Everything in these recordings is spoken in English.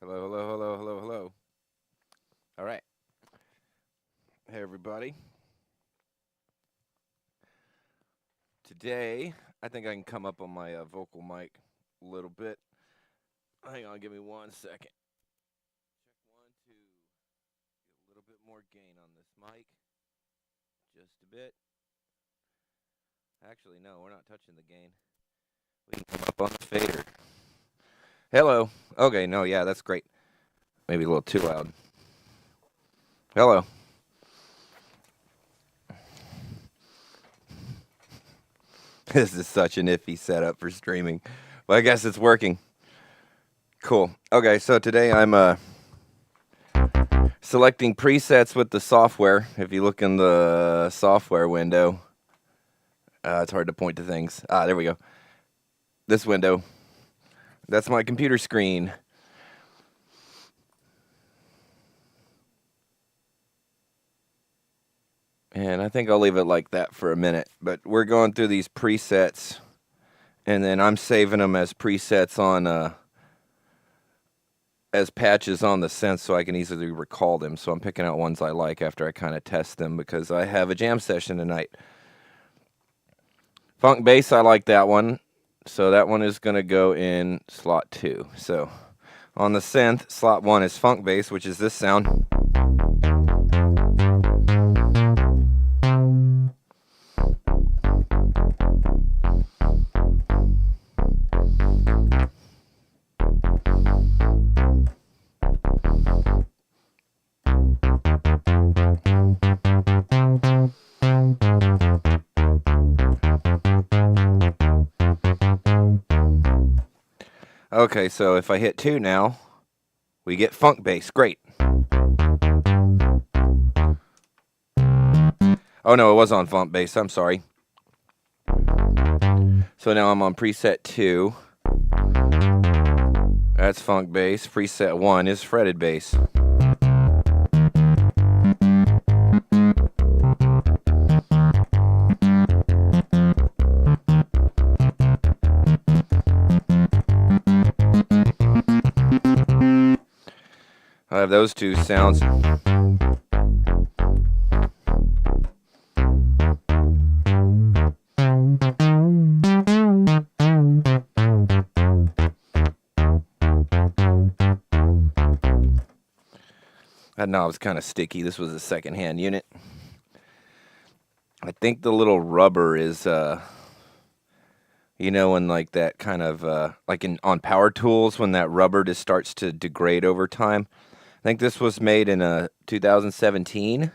Hello, hello, hello, hello, hello. All right. Hey, everybody. Today, I think I can come up on my vocal mic a little bit. Hang on, give me 1 second. Check 1, 2. Get a little bit more gain on this mic. Just a bit. Actually, no, we're not touching the gain. We can come up on the fader. Hello. Okay, no, yeah, that's great. Maybe a little too loud. Hello. This is such an iffy setup for streaming. Well, I guess it's working. Cool. Okay, so today I'm selecting presets with the software. If you look in the software window, it's hard to point to things. There we go. This window. That's my computer screen. And I think I'll leave it like that for a minute. But we're going through these presets, and then I'm saving them as presets on as patches on the synth so I can easily recall them. So I'm picking out ones I like after I kind of test them because I have a jam session tonight. Funk bass, I like that one. So that one is going to go in slot 2. So on the synth, slot 1 is funk bass, which is this sound. Okay, so if I hit 2 now, we get funk bass. Great. Oh no, it was on funk bass. I'm sorry. So now I'm on preset 2. That's funk bass. Preset 1 is fretted bass. I have those two sounds. That knob's kind of sticky. This was a secondhand unit. I think the little rubber is, when like that kind of, like on power tools, when that rubber just starts to degrade over time. I think this was made in 2017.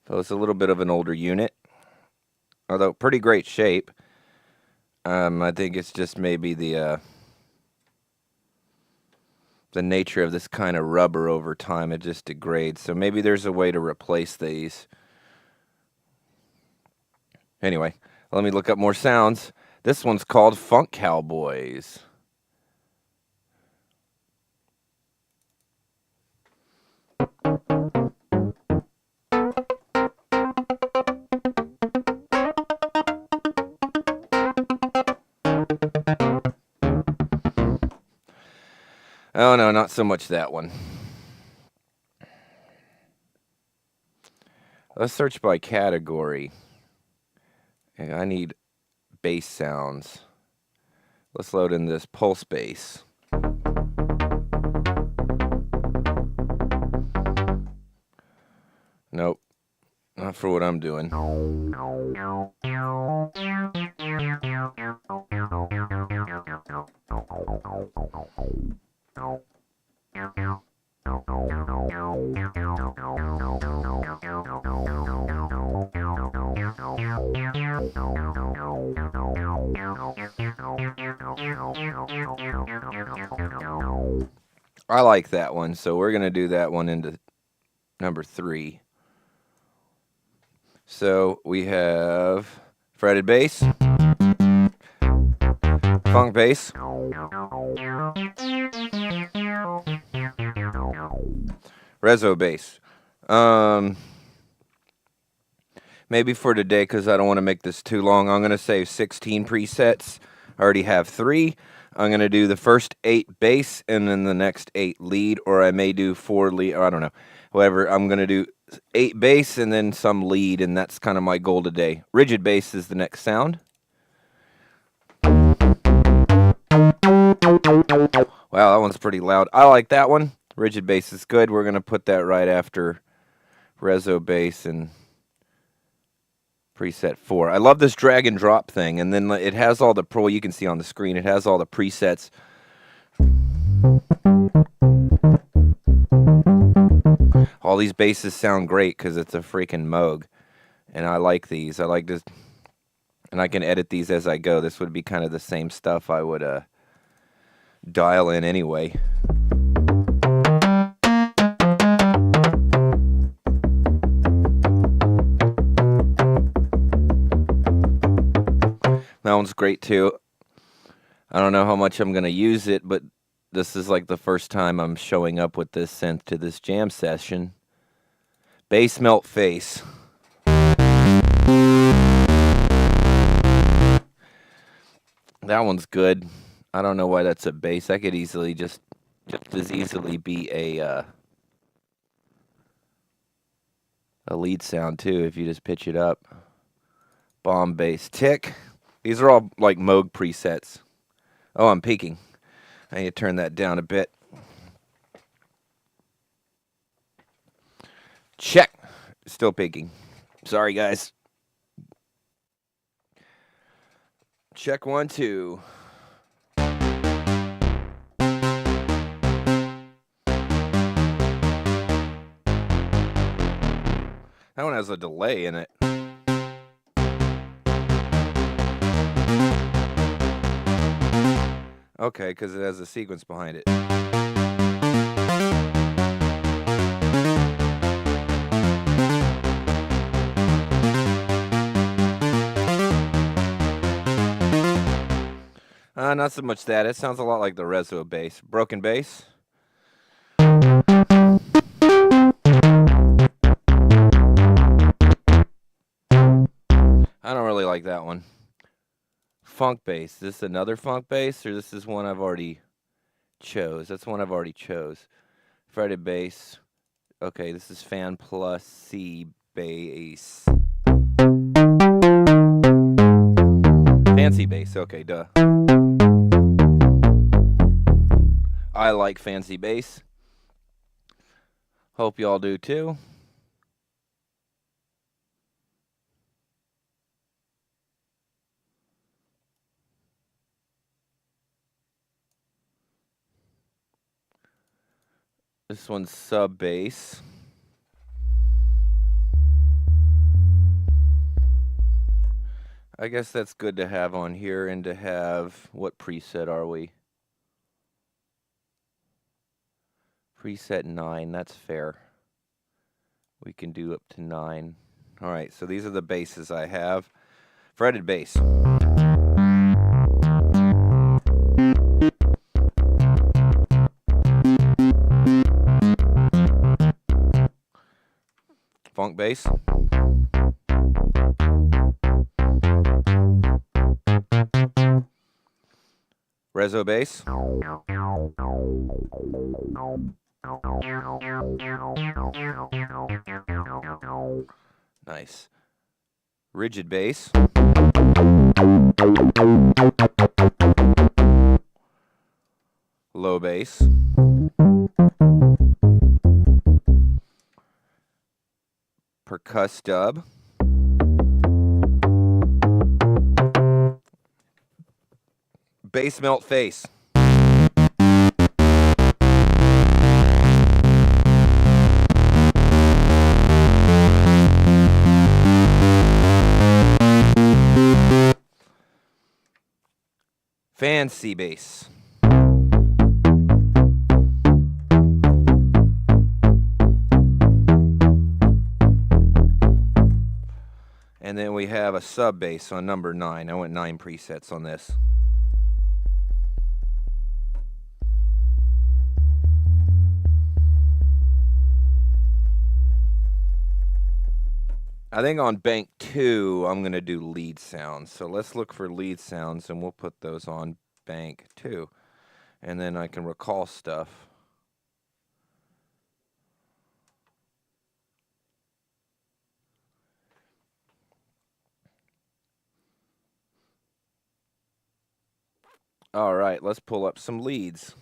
So it's a little bit of an older unit. Although pretty great shape. I think it's just maybe the nature of this kind of rubber over time. It just degrades. So maybe there's a way to replace these. Anyway, let me look up more sounds. This one's called Funk Cowboys. Oh no, not so much that one. Let's search by category. I need bass sounds. Let's load in this pulse bass. Nope, not for what I'm doing. I like that one, so we're going to do that one into number 3. So we have fretted bass, funk bass, reso bass. Maybe for today, because I don't want to make this too long, I'm going to save 16 presets. I already have 3. I'm going to do the first 8 bass and then the next 8 lead, or I may do 4 lead, or I don't know. However, I'm going to do 8 bass and then some lead, and that's kind of my goal today. Rigid bass is the next sound. Wow, that one's pretty loud. I like that one. Rigid bass is good. We're going to put that right after reso bass and preset 4. I love this drag and drop thing, and then it has all the you can see on the screen, it has all the presets. All these basses sound great because it's a freaking Moog, and I like these. I like this, and I can edit these as I go. This would be kind of the same stuff I would dial in anyway. That one's great too. I don't know how much I'm going to use it, but this is like the first time I'm showing up with this synth to this jam session. Bass melt face. That one's good. I don't know why that's a bass. That could easily just as easily be a lead sound too if you just pitch it up. Bomb bass. Tick. These are all like Moog presets. Oh, I'm peaking. I need to turn that down a bit. Check. Still peaking. Sorry, guys. Check 1, 2. That one has a delay in it. Okay, because it has a sequence behind it. Not so much that. It sounds a lot like the reso bass. Broken bass. I don't really like that one. Funk bass. Is this another funk bass, or this is one I've already chose? That's one I've already chose. Fretted bass. Okay, this is fan plus C bass. Fancy bass. Okay, duh. I like fancy bass. Hope y'all do too. This one's sub bass. I guess that's good to have on here, and to have, what preset are we? Preset 9, that's fair. We can do up to 9. All right, so these are the basses I have. Fretted bass. Funk bass. Reso bass. Nice. Rigid bass. Low bass. Percuss dub. Bass melt face. Fancy bass. And then we have a sub bass on number 9. I went 9 presets on this. I think on bank 2, I'm going to do lead sounds. So let's look for lead sounds, and we'll put those on bank 2. And then I can recall stuff. All right, let's pull up some leads.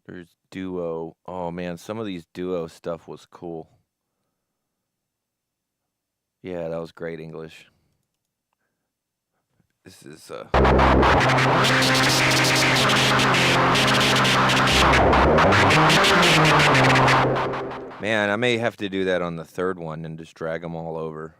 There's duo. Oh man, some of these duo stuff was cool. Yeah, that was great English. This is man, I may have to do that on the third one and just drag them all over.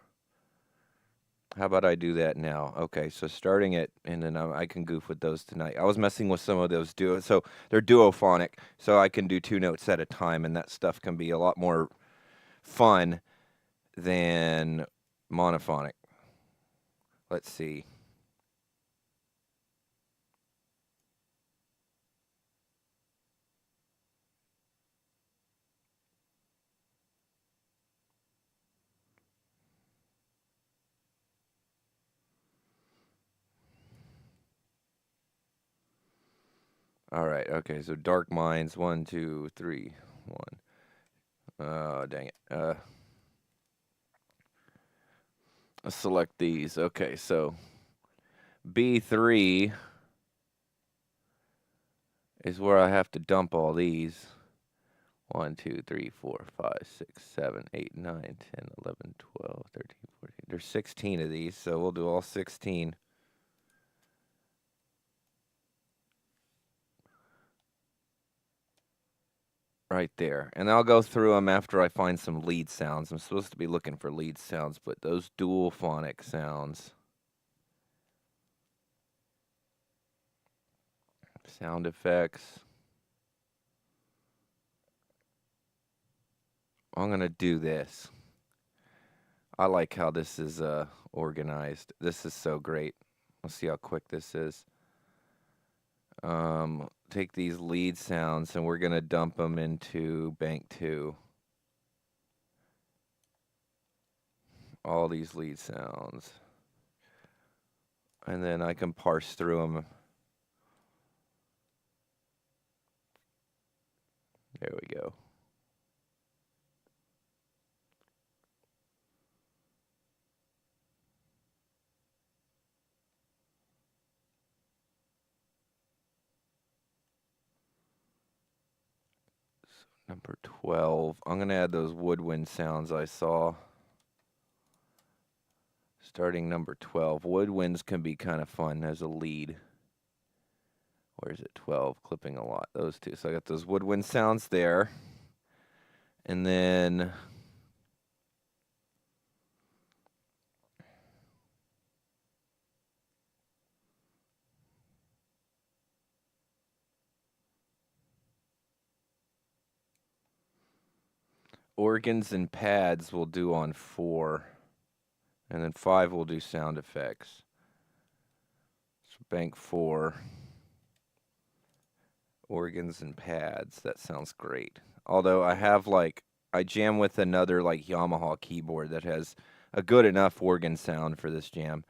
How about I do that now? Okay, so starting it, and then I can goof with those tonight. I was messing with some of those duo, so they're duophonic, so I can do 2 notes at a time, and that stuff can be a lot more fun than monophonic. Let's see. All right, okay, so Dark Minds, 1, 2, 3, 1. Oh, dang it. Let's select these. Okay, so B3 is where I have to dump all these. 1, 2, 3, 4, 5, 6, 7, 8, 9, 10, 11, 12, 13, 14. There's 16 of these, so we'll do all 16. Right there. And I'll go through them after I find some lead sounds. I'm supposed to be looking for lead sounds, but those dual phonic sounds. Sound effects. I'm going to do this. I like how this is organized. This is so great. Let's see how quick this is. Take these lead sounds and we're going to dump them into bank 2. All these lead sounds. And then I can parse through them. There we go. Number 12. I'm going to add those woodwind sounds I saw. Starting number 12. Woodwinds can be kind of fun as a lead. Where's it? 12. Clipping a lot. Those two. So I got those woodwind sounds there. And then organs and pads we'll do on 4. And then 5 we'll do sound effects. So bank 4. Organs and pads. That sounds great. Although I have I jam with another Yamaha keyboard that has a good enough organ sound for this jam.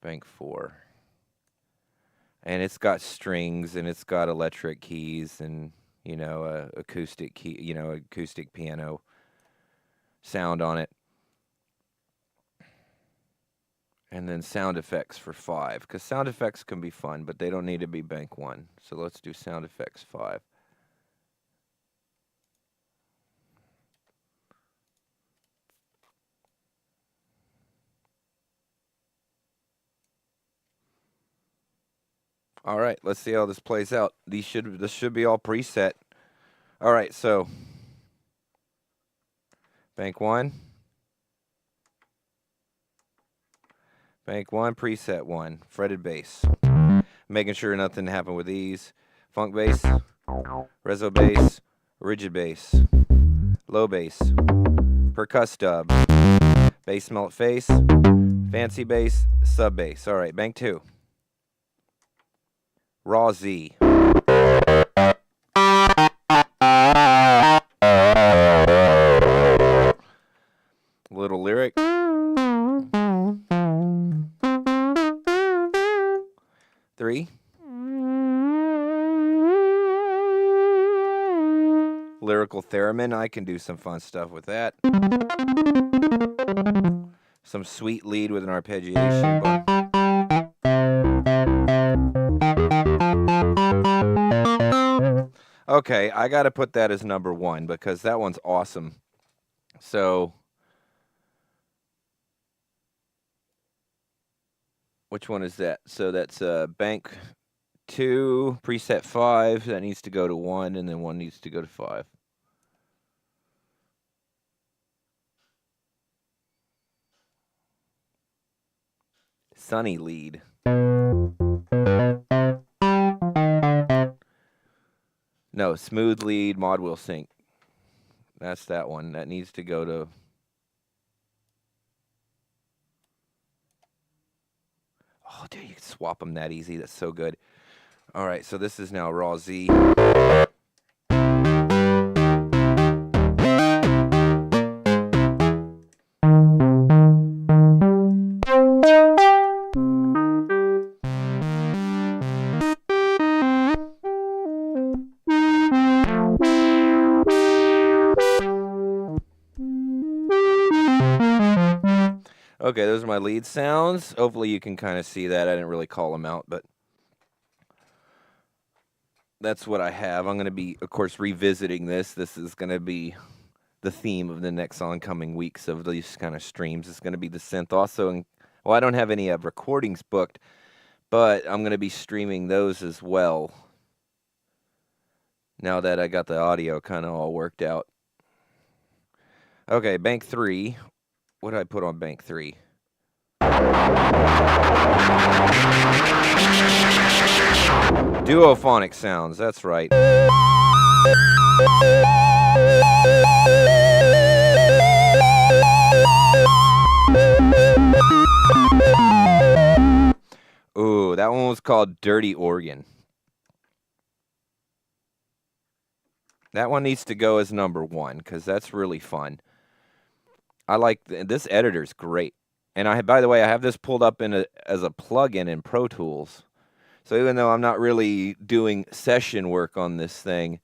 Bank 4. And it's got strings and it's got electric keys and acoustic key, acoustic piano sound on it. And then sound effects for 5, because sound effects can be fun, but they don't need to be bank 1. So let's do sound effects 5. All right, let's see how this plays out. This should be all preset. All right, so bank 1. Bank 1, preset 1, fretted bass. Making sure nothing happened with these. Funk bass, reso bass, rigid bass, low bass, percuss dub, bass melt face, fancy bass, sub bass. All right, bank 2. Raw Z. Little theremin. I can do some fun stuff with that. Some sweet lead with an arpeggiation bar. Okay, I got to put that as number 1 because that one's awesome. So, which one is that? So that's bank 2, preset 5. That needs to go to 1, and then 1 needs to go to 5. Sunny lead. No, smooth lead, mod will sync. That's that one. That needs to go to... Oh, dude, you can swap them that easy. That's so good. All right, so this is now raw Z. Okay, those are my lead sounds. Hopefully you can kind of see that. I didn't really call them out, but that's what I have. I'm going to be, of course, revisiting this. This is going to be the theme of the next oncoming weeks of these kind of streams. It's going to be the synth also. And, well, I don't have any recordings booked, but I'm going to be streaming those as well now that I got the audio kind of all worked out. Okay, bank 3. What did I put on bank 3? Duophonic sounds, that's right. Ooh, that one was called Dirty Organ. That one needs to go as number 1 because that's really fun. I like this editor's great, and by the way, I have this pulled up as a plugin in Pro Tools. So even though I'm not really doing session work on this thing,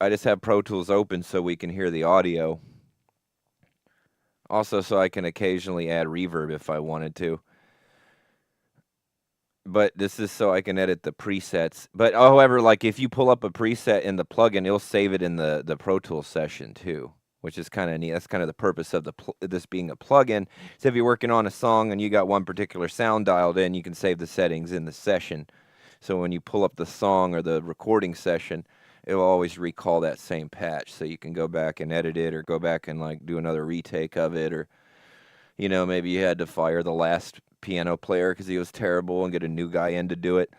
I just have Pro Tools open so we can hear the audio. Also, so I can occasionally add reverb if I wanted to. But this is so I can edit the presets. But however, like if you pull up a preset in the plugin, it'll save it in the Pro Tools session too, which is kind of neat. That's kind of the purpose of this being a plugin. So if you're working on a song and you got one particular sound dialed in, you can save the settings in the session. So when you pull up the song or the recording session, it will always recall that same patch. So you can go back and edit it or go back and like do another retake of it, or you know, maybe you had to fire the last piano player because he was terrible and get a new guy in to do it.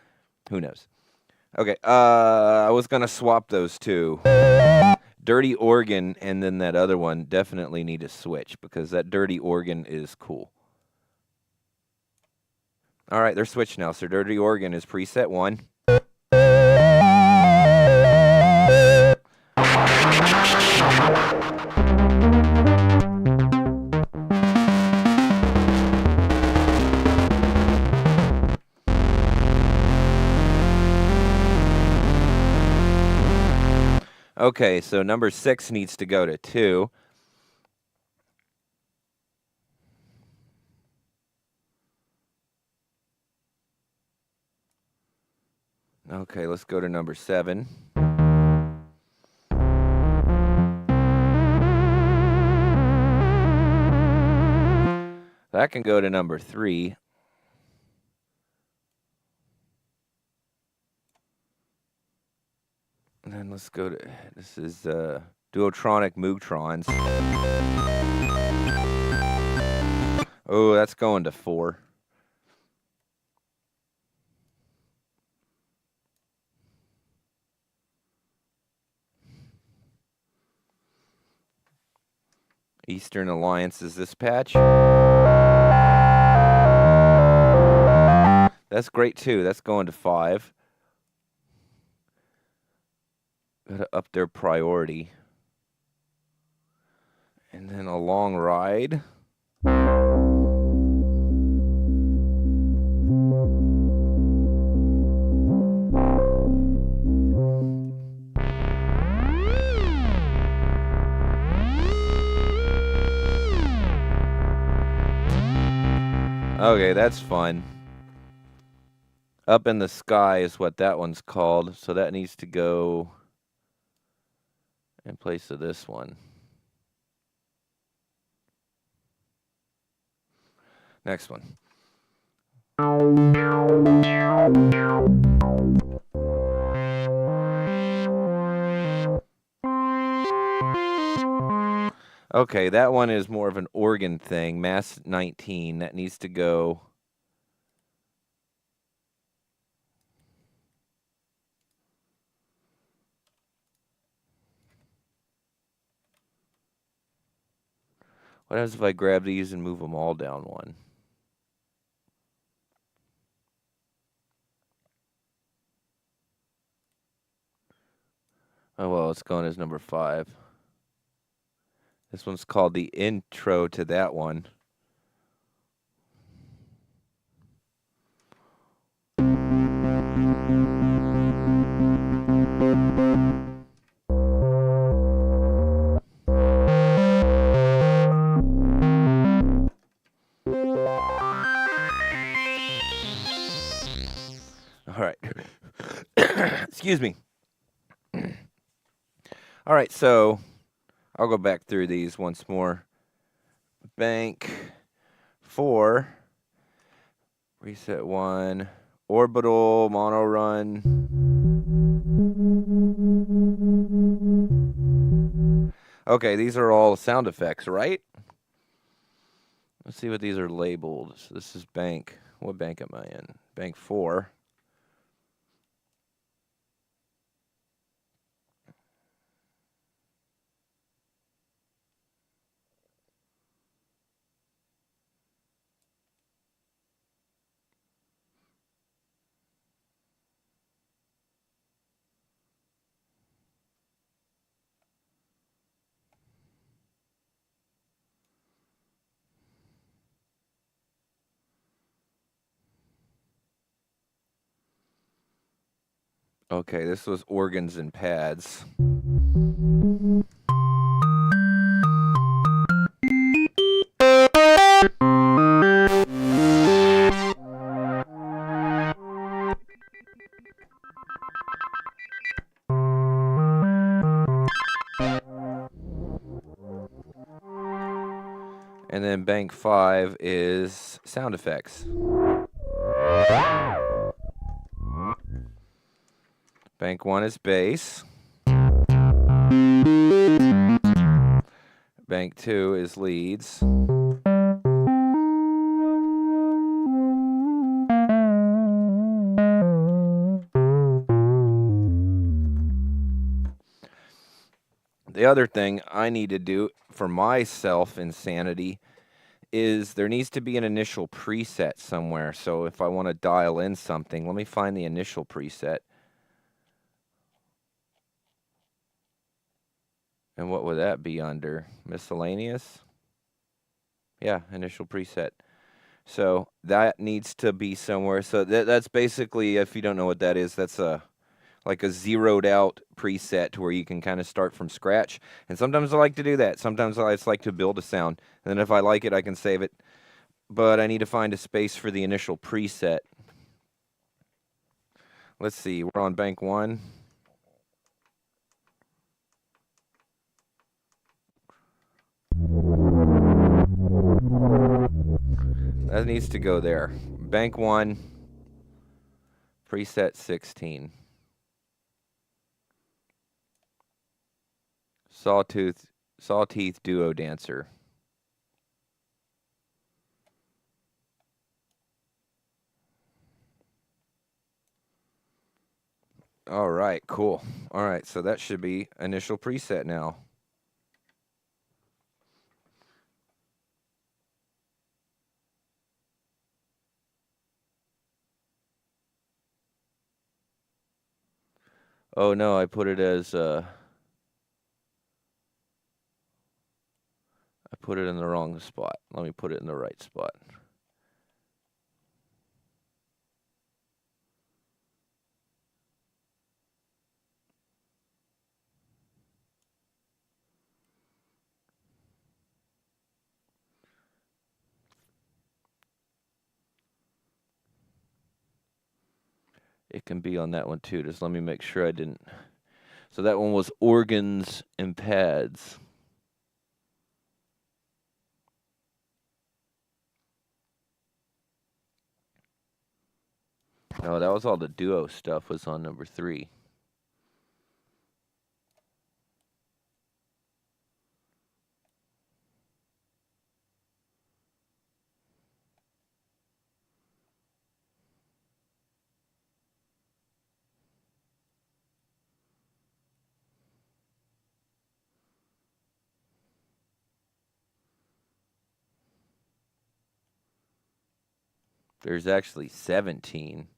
Who knows? Okay, I was going to swap those two. Dirty Organ and then that other one definitely need to switch because that Dirty Organ is cool. All right, they're switched now. So Dirty Organ is preset 1. Okay, so number 6 needs to go to 2. Okay, let's go to number 7. That can go to number 3. And then let's go to, this is Duotronic Moogtrons. Oh, that's going to 4. Eastern Alliance is this patch. That's great too. That's going to 5. Gotta up their priority. And then a long ride. Okay, that's fun. Up in the Sky is what that one's called, so that needs to go in place of this one. Next one. Okay, that one is more of an organ thing. Mass 19, that needs to go. What happens if I grab these and move them all down one? Oh, well, it's going as number 5. This one's called the intro to that one. All right. Excuse me. All right, so I'll go back through these once more. Bank 4, reset 1, orbital, mono run. Okay, these are all sound effects, right? Let's see what these are labeled. So this is bank. What bank am I in? Bank 4. Okay, this was organs and pads. And then bank 5 is sound effects. Bank 1 is bass. Bank 2 is leads. The other thing I need to do for myself insanity is there needs to be an initial preset somewhere. So if I want to dial in something, let me find the initial preset. And what would that be under? Miscellaneous? Yeah, initial preset. So that needs to be somewhere. So that's basically, if you don't know what that is, that's like a zeroed out preset to where you can kind of start from scratch. And sometimes I like to do that. Sometimes I just like to build a sound. And then if I like it, I can save it. But I need to find a space for the initial preset. Let's see, we're on bank 1. That needs to go there. Bank 1, preset 16. Sawteeth Duo Dancer. All right, cool. All right, so that should be initial preset now. Oh no, I put it as I put it in the wrong spot. Let me put it in the right spot. it can be on that one too. Just let me make sure I didn't. So that one was organs and pads. No, that was all the duo stuff was on number 3. There's actually 17.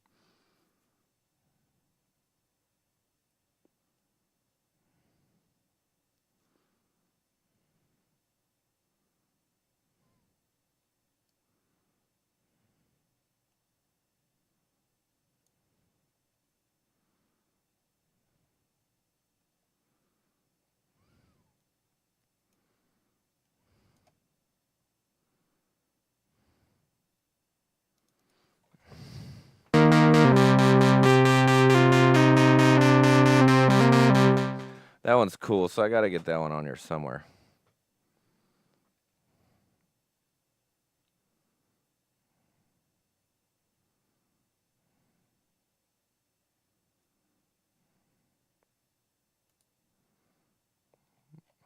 That one's cool, so I got to get that one on here somewhere.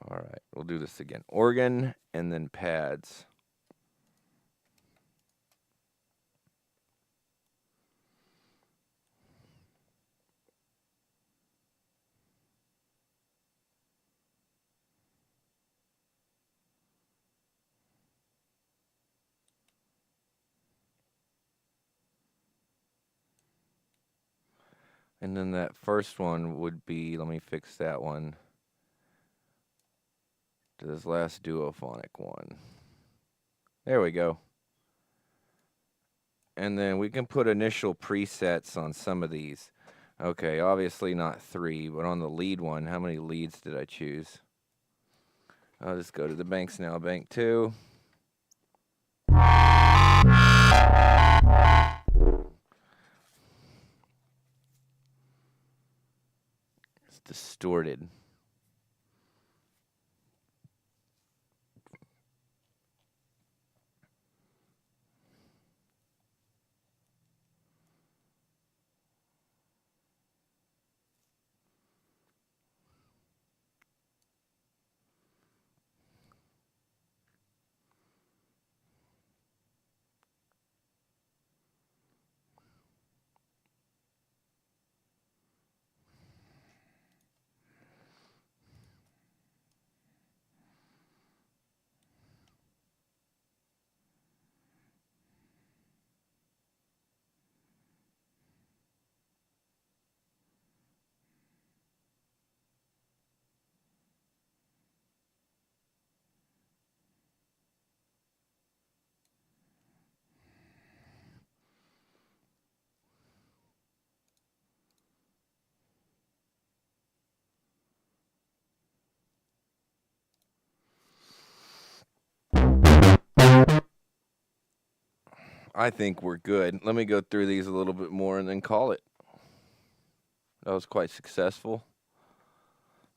All right, we'll do this again. Organ and then pads. And then that first one would be, let me fix that one, to this last duophonic one. There we go. And then we can put initial presets on some of these. Okay, obviously not 3, but on the lead one, how many leads did I choose? I'll just go to the banks now, bank 2. It's distorted. I think we're good. Let me go through these a little bit more and then call it. That was quite successful.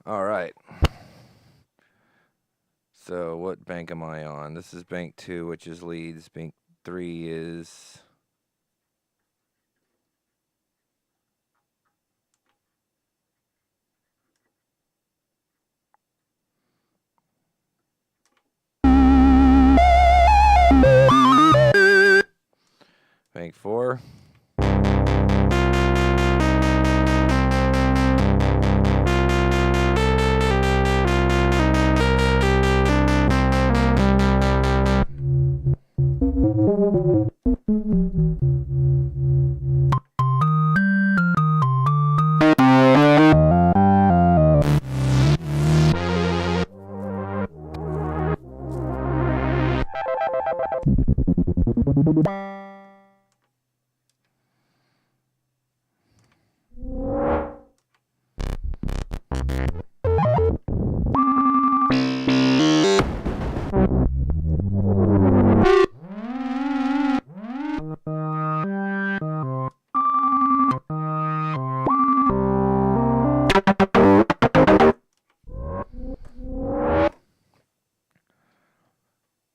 All right. So what bank am I on? This is bank 2, which is leads. Bank 3 is... bank 4.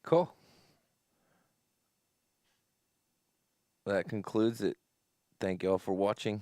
Cool. That concludes it. Thank you all for watching.